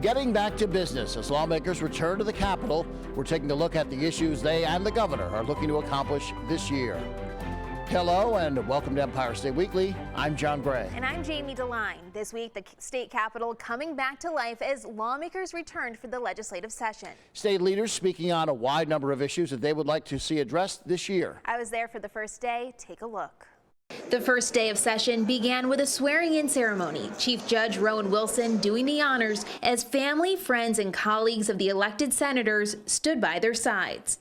getting back to business as lawmakers return to the Capitol. We're taking a look at the issues they and the governor are looking to accomplish this year. Hello and welcome to Empire State Weekly. I'm John Gray. And I'm Jamie DeLine. This week, the state capitol coming back to life as lawmakers returned for the legislative session. State leaders speaking on a wide number of issues that they would like to see addressed this year. I was there for the first day. Take a look. The first day of session began with a swearing-in ceremony. Chief Judge Rowan Wilson doing the honors as family, friends, and colleagues of the elected senators stood by their sides.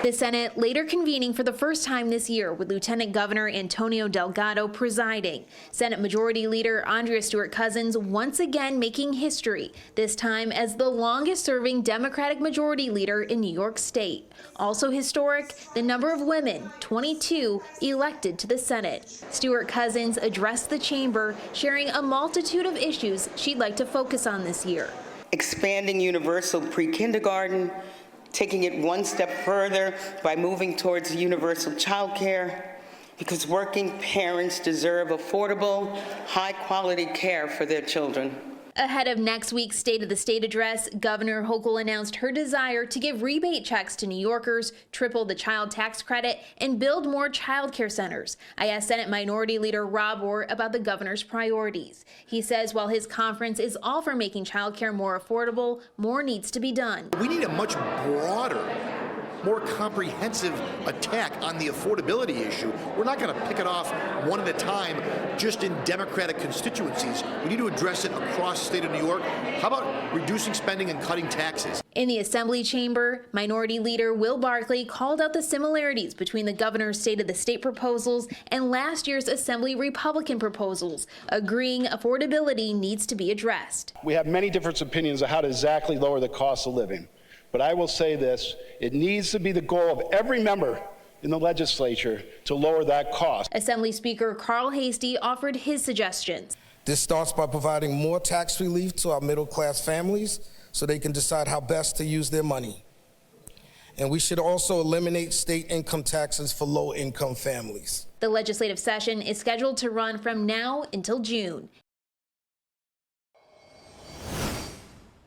The Senate later convening for the first time this year with Lieutenant Governor Antonio Delgado presiding. Senate Majority Leader Andrea Stewart-Cousins once again making history, this time as the longest-serving Democratic Majority Leader in New York State. Also historic, the number of women, 22, elected to the Senate. Stewart-Cousins addressed the chamber, sharing a multitude of issues she'd like to focus on this year. Expanding universal pre-kindergarten, taking it one step further by moving towards universal child care, because working parents deserve affordable, high-quality care for their children. Ahead of next week's State of the State address, Governor Hochul announced her desire to give rebate checks to New Yorkers, triple the child tax credit, and build more child care centers. I asked Senate Minority Leader Rob Orr about the governor's priorities. He says while his conference is all for making child care more affordable, more needs to be done. We need a much broader, more comprehensive attack on the affordability issue. We're not going to pick it off one at a time just in Democratic constituencies. We need to address it across the state of New York. How about reducing spending and cutting taxes? In the Assembly chamber, Minority Leader Will Barkley called out the similarities between the governor's State of the State proposals and last year's Assembly Republican proposals, agreeing affordability needs to be addressed. We have many different opinions on how to exactly lower the cost of living. But I will say this, it needs to be the goal of every member in the legislature to lower that cost. Assembly Speaker Carl Hastie offered his suggestions. This starts by providing more tax relief to our middle-class families so they can decide how best to use their money. And we should also eliminate state income taxes for low-income families. The legislative session is scheduled to run from now until June.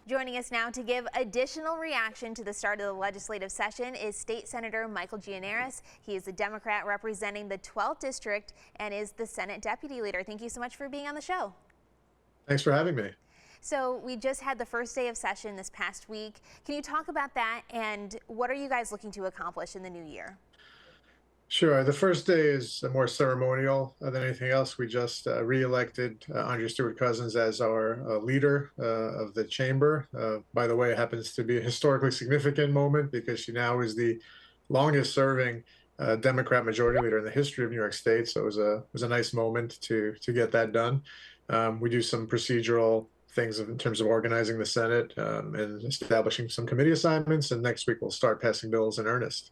Joining us now to give additional reaction to the start of the legislative session is State Senator Michael Gianaris. He is a Democrat representing the 12th District and is the Senate Deputy Leader. Thank you so much for being on the show. Thanks for having me. So we just had the first day of session this past week. Can you talk about that and what are you guys looking to accomplish in the new year? Sure. The first day is more ceremonial than anything else. We just re-elected Andrea Stewart-Cousins as our leader of the chamber. By the way, it happens to be a historically significant moment because she now is the longest-serving Democrat majority leader in the history of New York State. So it was a nice moment to get that done. We do some procedural things in terms of organizing the Senate and establishing some committee assignments. And next week we'll start passing bills in earnest.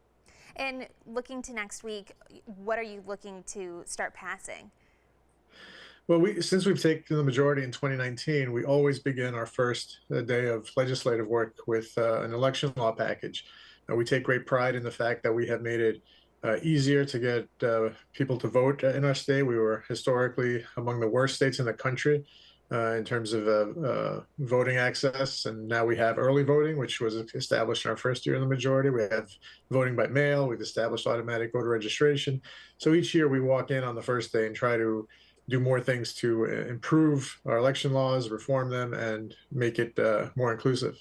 And looking to next week, what are you looking to start passing? Well, since we've taken the majority in 2019, we always begin our first day of legislative work with an election law package. We take great pride in the fact that we have made it easier to get people to vote in our state. We were historically among the worst states in the country in terms of voting access, and now we have early voting, which was established in our first year in the majority. We have voting by mail. We've established automatic voter registration. So each year we walk in on the first day and try to do more things to improve our election laws, reform them, and make it more inclusive.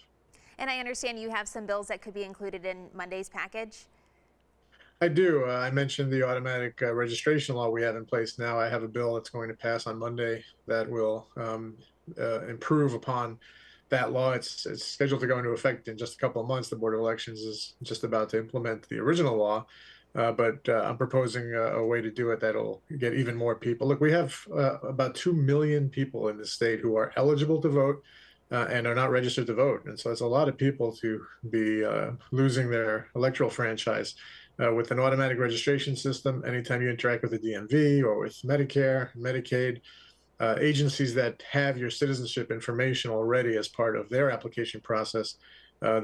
And I understand you have some bills that could be included in Monday's package? I do. I mentioned the automatic registration law we have in place now. I have a bill that's going to pass on Monday that will improve upon that law. It's scheduled to go into effect in just a couple of months. The Board of Elections is just about to implement the original law, but I'm proposing a way to do it that'll get even more people. Look, we have about 2 million people in the state who are eligible to vote and are not registered to vote. And so it's a lot of people to be losing their electoral franchise. With an automatic registration system, anytime you interact with the DMV or with Medicare, Medicaid, agencies that have your citizenship information already as part of their application process,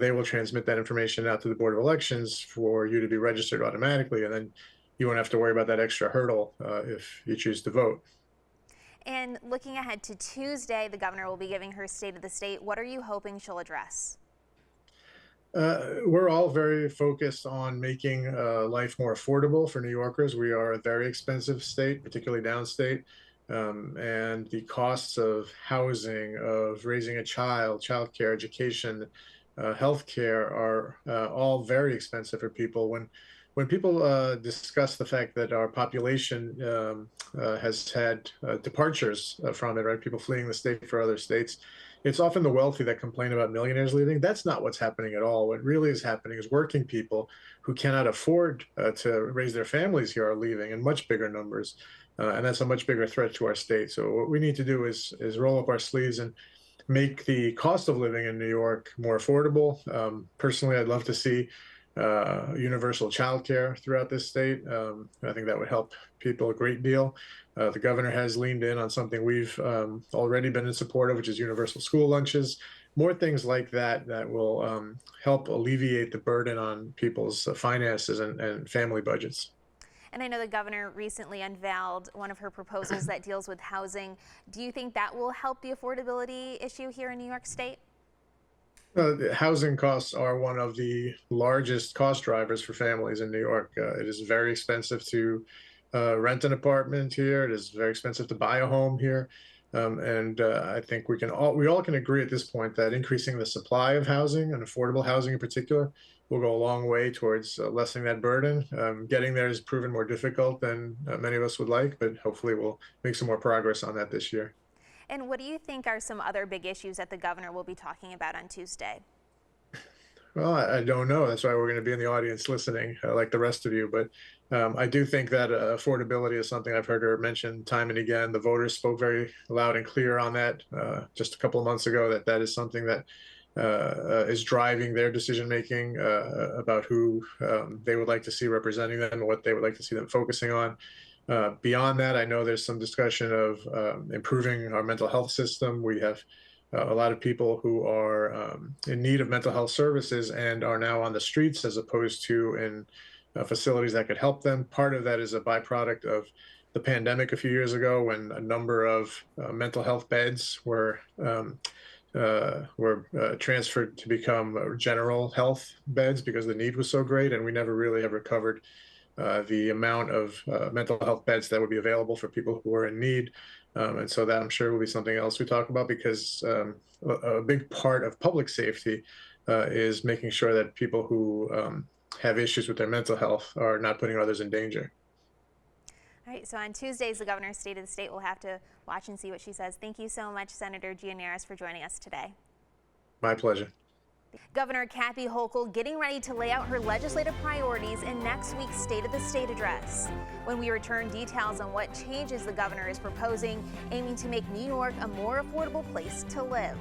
they will transmit that information out to the Board of Elections for you to be registered automatically, and then you won't have to worry about that extra hurdle if you choose to vote. And looking ahead to Tuesday, the governor will be giving her State of the State. What are you hoping she'll address? We're all very focused on making life more affordable for New Yorkers. We are a very expensive state, particularly downstate. And the costs of housing, of raising a child, childcare, education, healthcare are all very expensive for people. When people discuss the fact that our population has had departures from it, right? People fleeing the state for other states, it's often the wealthy that complain about millionaires leaving. That's not what's happening at all. What really is happening is working people who cannot afford to raise their families here are leaving in much bigger numbers. And that's a much bigger threat to our state. So what we need to do is roll up our sleeves and make the cost of living in New York more affordable. Personally, I'd love to see universal childcare throughout this state. I think that would help people a great deal. The governor has leaned in on something we've already been in support of, which is universal school lunches. More things like that that will help alleviate the burden on people's finances and family budgets. And I know the governor recently unveiled one of her proposals that deals with housing. Do you think that will help the affordability issue here in New York State? Housing costs are one of the largest cost drivers for families in New York. It is very expensive to rent an apartment here. It is very expensive to buy a home here. I think we all can agree at this point that increasing the supply of housing and affordable housing in particular will go a long way towards lessening that burden. Getting there is proven more difficult than many of us would like, but hopefully we'll make some more progress on that this year. And what do you think are some other big issues that the governor will be talking about on Tuesday? Well, I don't know. That's why we're going to be in the audience listening, like the rest of you. But I do think that affordability is something I've heard her mention time and again. The voters spoke very loud and clear on that just a couple of months ago, that is something that is driving their decision making about who they would like to see representing them and what they would like to see them focusing on. Beyond that, I know there's some discussion of improving our mental health system. We have a lot of people who are in need of mental health services and are now on the streets as opposed to in facilities that could help them. Part of that is a byproduct of the pandemic a few years ago, when a number of mental health beds were transferred to become general health beds because the need was so great, and we never really have recovered the amount of mental health beds that would be available for people who are in need. And so that, I'm sure, will be something else we talk about, because a big part of public safety is making sure that people who have issues with their mental health are not putting others in danger. All right, so on Tuesdays, the governor's State of the State, will have to watch and see what she says. Thank you so much, Senator Gianaris, for joining us today. My pleasure. Governor Kathy Hochul getting ready to lay out her legislative priorities in next week's State of the State address. When we return, details on what changes the governor is proposing, aiming to make New York a more affordable place to live.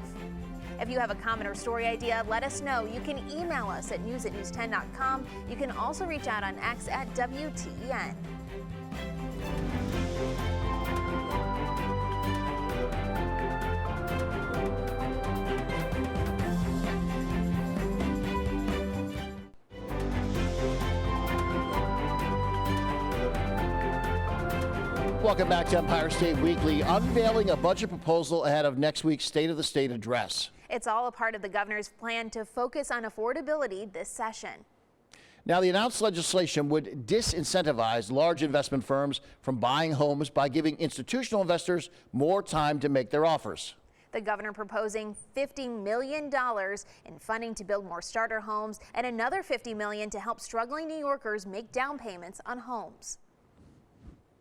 If you have a comment or story idea, let us know. You can email us at news@news10.com. You can also reach out on X at WTEN. Welcome back to Empire State Weekly, unveiling a budget proposal ahead of next week's State of the State address. It's all a part of the governor's plan to focus on affordability this session. Now, the announced legislation would disincentivize large investment firms from buying homes by giving institutional investors more time to make their offers. The governor proposing $50 million in funding to build more starter homes and another $50 million to help struggling New Yorkers make down payments on homes.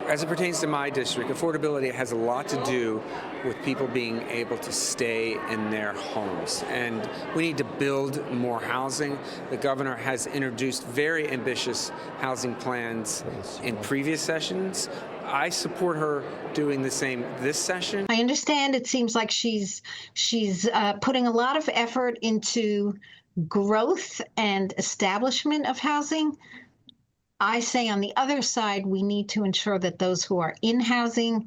As it pertains to my district, affordability has a lot to do with people being able to stay in their homes. And we need to build more housing. The governor has introduced very ambitious housing plans in previous sessions. I support her doing the same this session. I understand it seems like she's putting a lot of effort into growth and establishment of housing. I say on the other side, we need to ensure that those who are in housing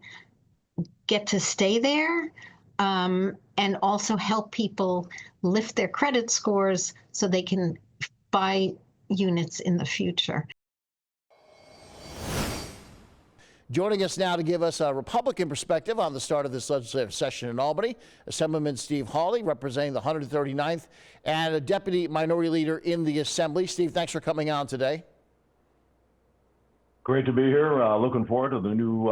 get to stay there, and also help people lift their credit scores so they can buy units in the future. Joining us now to give us a Republican perspective on the start of this legislative session in Albany, Assemblyman Steve Hawley, representing the 139th, and a Deputy Minority Leader in the Assembly. Steve, thanks for coming on today. Great to be here. Looking forward to the new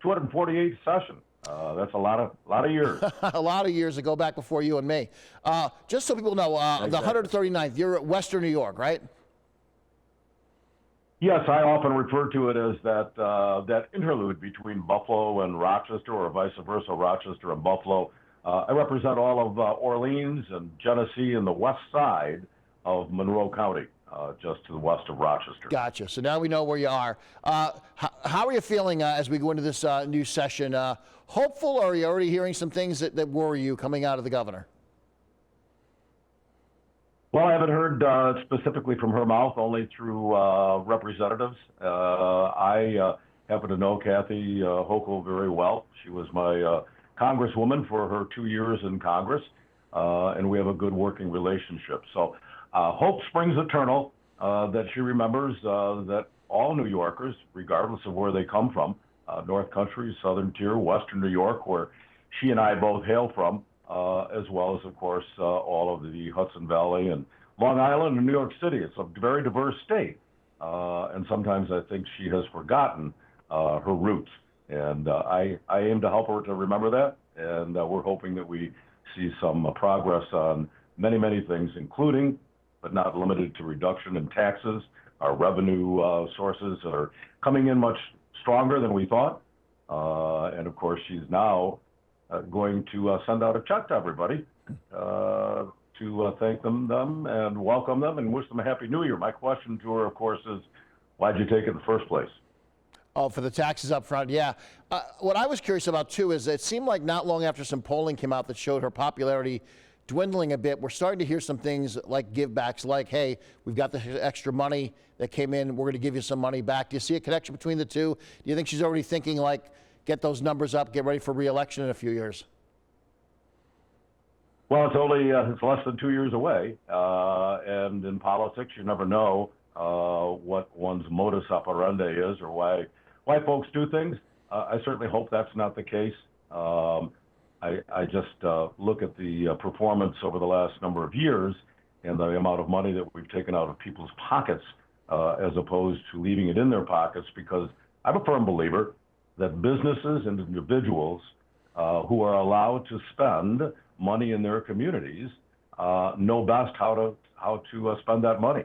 248th session. That's a lot of years. A lot of years to go back before you and me. Just so people know, the 139th, you're at Western New York, right? Yes, I often refer to it as that interlude between Buffalo and Rochester, or vice versa, Rochester and Buffalo. I represent all of Orleans and Genesee and the west side of Monroe County, just to the west of Rochester. Gotcha. So now we know where you are. How are you feeling as we go into this new session? Hopeful, or are you already hearing some things that worry you coming out of the governor? Well, I haven't heard specifically from her mouth, only through representatives. I happen to know Kathy Hochul very well. She was my congresswoman for her 2 years in Congress, and we have a good working relationship. So hope springs eternal, that she remembers that all New Yorkers, regardless of where they come from, North Country, Southern Tier, Western New York, where she and I both hail from, as well as, of course, all of the Hudson Valley and Long Island and New York City. It's a very diverse state, and sometimes I think she has forgotten her roots. And I aim to help her to remember that, and we're hoping that we see some progress on many, many things, including, but not limited to, reduction in taxes, our revenue sources that are coming in much stronger than we thought. And of course, she's now going to send out a check to everybody to thank them and welcome them and wish them a Happy New Year. My question to her, of course, is, why'd you take it in the first place? Oh, for the taxes up front, yeah. What I was curious about, too, is it seemed like not long after some polling came out that showed her popularity dwindling a bit, we're starting to hear some things like givebacks, like, hey, we've got the extra money that came in, we're going to give you some money back. Do you see a connection between the two? Do you think she's already thinking, like, get those numbers up, get ready for re-election in a few years? Well, it's less than 2 years away, and in politics, you never know what one's modus operandi is, or why folks do things. I certainly hope that's not the case. I just look at the performance over the last number of years and the amount of money that we've taken out of people's pockets, as opposed to leaving it in their pockets, because I'm a firm believer that businesses and individuals who are allowed to spend money in their communities know best how to spend that money,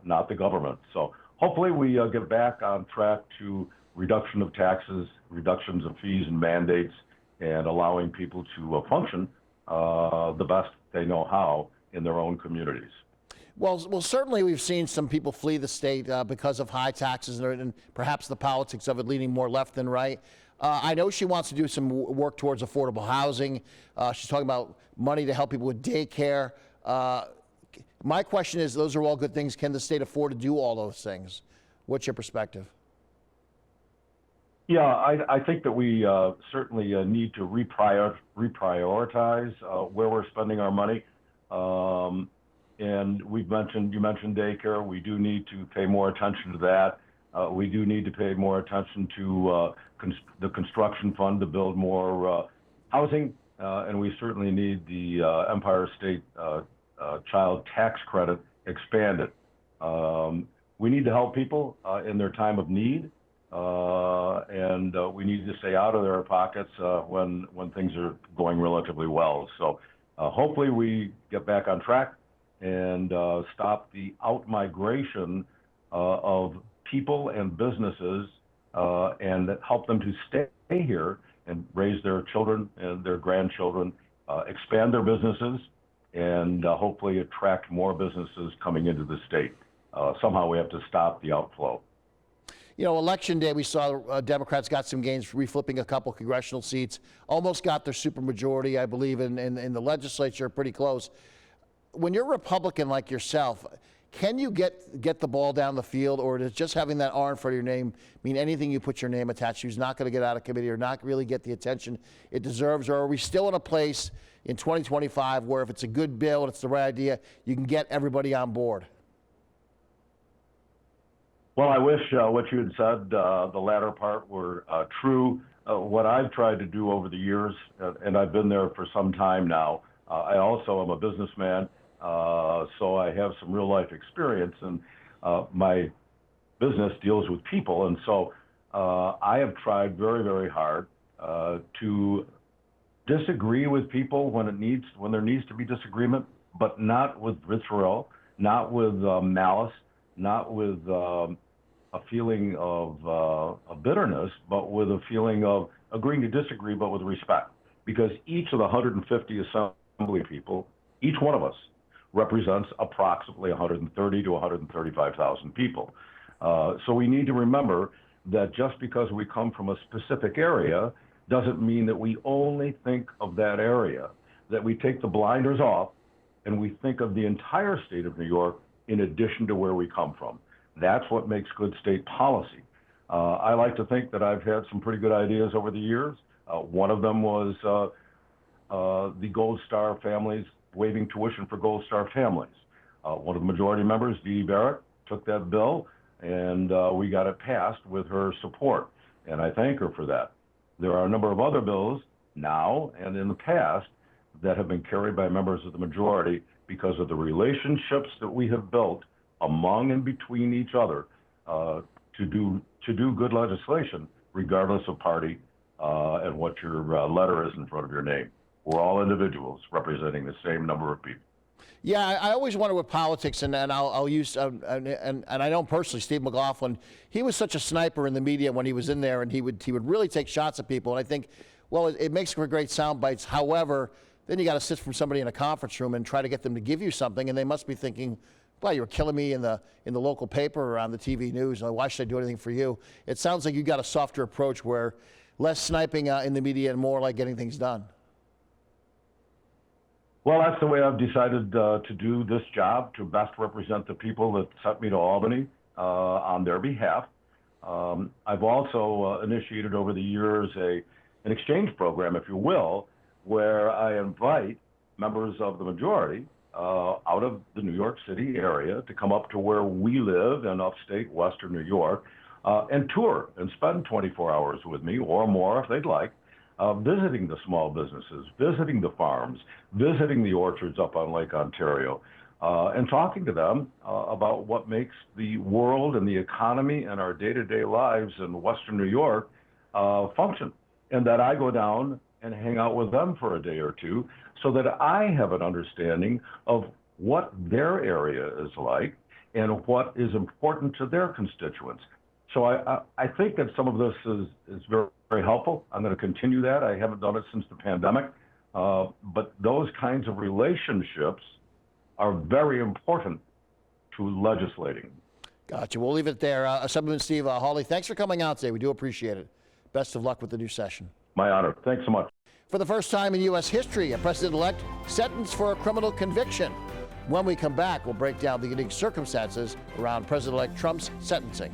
not the government. So hopefully we get back on track to reduction of taxes, reductions of fees and mandates, and allowing people to function the best they know how in their own communities. Well, certainly we've seen some people flee the state because of high taxes and perhaps the politics of it leaning more left than right. I know she wants to do some work towards affordable housing. She's talking about money to help people with daycare. My question is, those are all good things. Can the state afford to do all those things? What's your perspective? Yeah, I think that we certainly need to reprioritize where we're spending our money. And you mentioned daycare. We do need to pay more attention to that. We do need to pay more attention to the construction fund to build more housing. And we certainly need the Empire State Child Tax Credit expanded. We need to help people in their time of need. And we need to stay out of their pockets when things are going relatively well. So hopefully we get back on track and stop the out-migration of people and businesses and help them to stay here and raise their children and their grandchildren, expand their businesses, and hopefully attract more businesses coming into the state. Somehow we have to stop the outflow. You know, election day, we saw Democrats got some gains, reflipping a couple congressional seats, almost got their supermajority, I believe, in the legislature, pretty close. When you're a Republican like yourself, can you get the ball down the field, or does just having that R in front of your name mean anything you put your name attached to is not going to get out of committee or not really get the attention it deserves? Or are we still in a place in 2025 where if it's a good bill and it's the right idea, you can get everybody on board? Well, I wish what you had said, the latter part, were true. What I've tried to do over the years, and I've been there for some time now, I also am a businessman, so I have some real life experience, and my business deals with people, and so I have tried very, very hard to disagree with people when there needs to be disagreement, but not with vitriol, not with malice, not with a feeling of bitterness, but with a feeling of agreeing to disagree, but with respect. Because each of the 150 assembly people, each one of us, represents approximately 130 to 135,000 people. So we need to remember that just because we come from a specific area doesn't mean that we only think of that area, that we take the blinders off and we think of the entire state of New York in addition to where we come from. That's what makes good state policy. I like to think that I've had some pretty good ideas over the years. One of them was the Gold Star families, waiving tuition for Gold Star families. One of the majority members, Dee Barrett, took that bill, and we got it passed with her support, and I thank her for that. There are a number of other bills now and in the past that have been carried by members of the majority because of the relationships that we have built among and between each other to do good legislation, regardless of party and what your letter is in front of your name. We're all individuals representing the same number of people. Yeah, I always wonder with politics, and I'll use, and I know personally, Steve McLaughlin, he was such a sniper in the media when he was in there, and he would really take shots at people. And I think, well, it makes for great sound bites. However, then you got to sit from somebody in a conference room and try to get them to give you something, and they must be thinking, well, you were killing me in the local paper or on the TV news. Why should I do anything for you? It sounds like you got a softer approach where less sniping in the media and more like getting things done. Well, that's the way I've decided to do this job, to best represent the people that sent me to Albany on their behalf. I've also initiated over the years an exchange program, if you will, where I invite members of the majority out of the New York City area to come up to where we live in upstate Western New York and tour and spend 24 hours with me or more if they'd like. Visiting the small businesses, visiting the farms, visiting the orchards up on Lake Ontario, and talking to them about what makes the world and the economy and our day-to-day lives in Western New York function. And that I go down and hang out with them for a day or two so that I have an understanding of what their area is like and what is important to their constituents. So I think that some of this is very, very helpful. I'm going to continue that. I haven't done it since the pandemic. But those kinds of relationships are very important to legislating. Gotcha. We'll leave it there. Assemblyman Steve Hawley, thanks for coming out today. We do appreciate it. Best of luck with the new session. My honor. Thanks so much. For the first time in U.S. history, a president-elect sentenced for a criminal conviction. When we come back, we'll break down the unique circumstances around President-elect Trump's sentencing.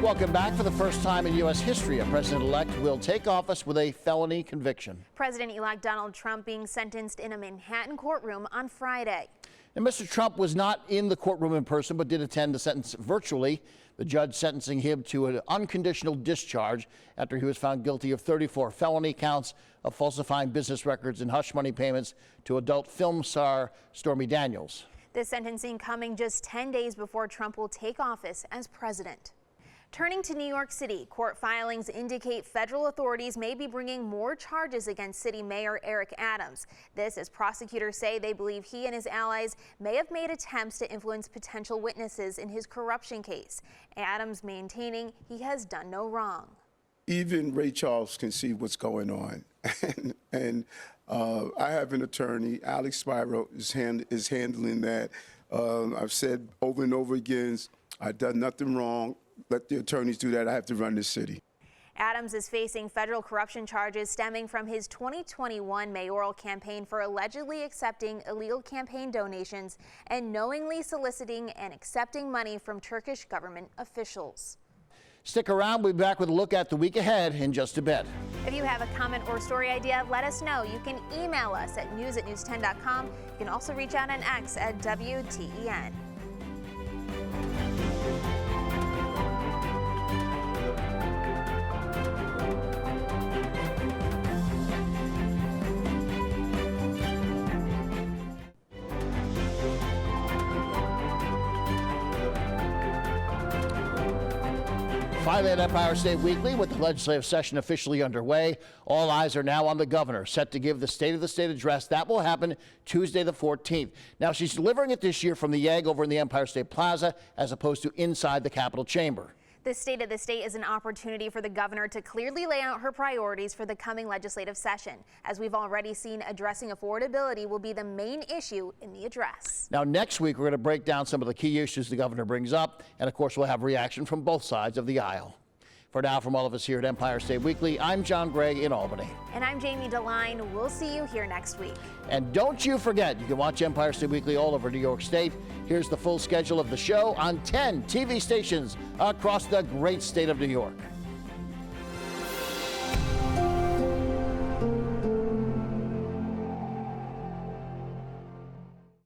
Welcome back. For the first time in U.S. history, a president-elect will take office with a felony conviction. President-elect Donald Trump being sentenced in a Manhattan courtroom on Friday. And Mr. Trump was not in the courtroom in person, but did attend the sentence virtually. The judge sentencing him to an unconditional discharge after he was found guilty of 34 felony counts of falsifying business records and hush money payments to adult film star Stormy Daniels. The sentencing coming just 10 days before Trump will take office as president. Turning to New York City, court filings indicate federal authorities may be bringing more charges against City Mayor Eric Adams. This as prosecutors say they believe he and his allies may have made attempts to influence potential witnesses in his corruption case. Adams maintaining he has done no wrong. Even Ray Charles can see what's going on. and I have an attorney, Alex Spiro, is handling that. I've said over and over again, I've done nothing wrong. Let the attorneys do that. I have to run this city. Adams is facing federal corruption charges stemming from his 2021 mayoral campaign for allegedly accepting illegal campaign donations and knowingly soliciting and accepting money from Turkish government officials. Stick around. We'll be back with a look at the week ahead in just a bit. If you have a comment or story idea, let us know. You can email us at news@news10.com. You can also reach out on X at WTEN. Finally at Empire State Weekly, with the legislative session officially underway, all eyes are now on the governor, set to give the State of the State address. That will happen Tuesday the 14th. Now, she's delivering it this year from the YAG over in the Empire State Plaza, as opposed to inside the Capitol chamber. The State of the State is an opportunity for the governor to clearly lay out her priorities for the coming legislative session. As we've already seen, addressing affordability will be the main issue in the address. Now, next week, we're going to break down some of the key issues the governor brings up, and of course, we'll have reaction from both sides of the aisle. For now, from all of us here at Empire State Weekly, I'm John Gregg in Albany. And I'm Jamie DeLine. We'll see you here next week. And don't you forget, you can watch Empire State Weekly all over New York State. Here's the full schedule of the show on 10 TV stations across the great state of New York.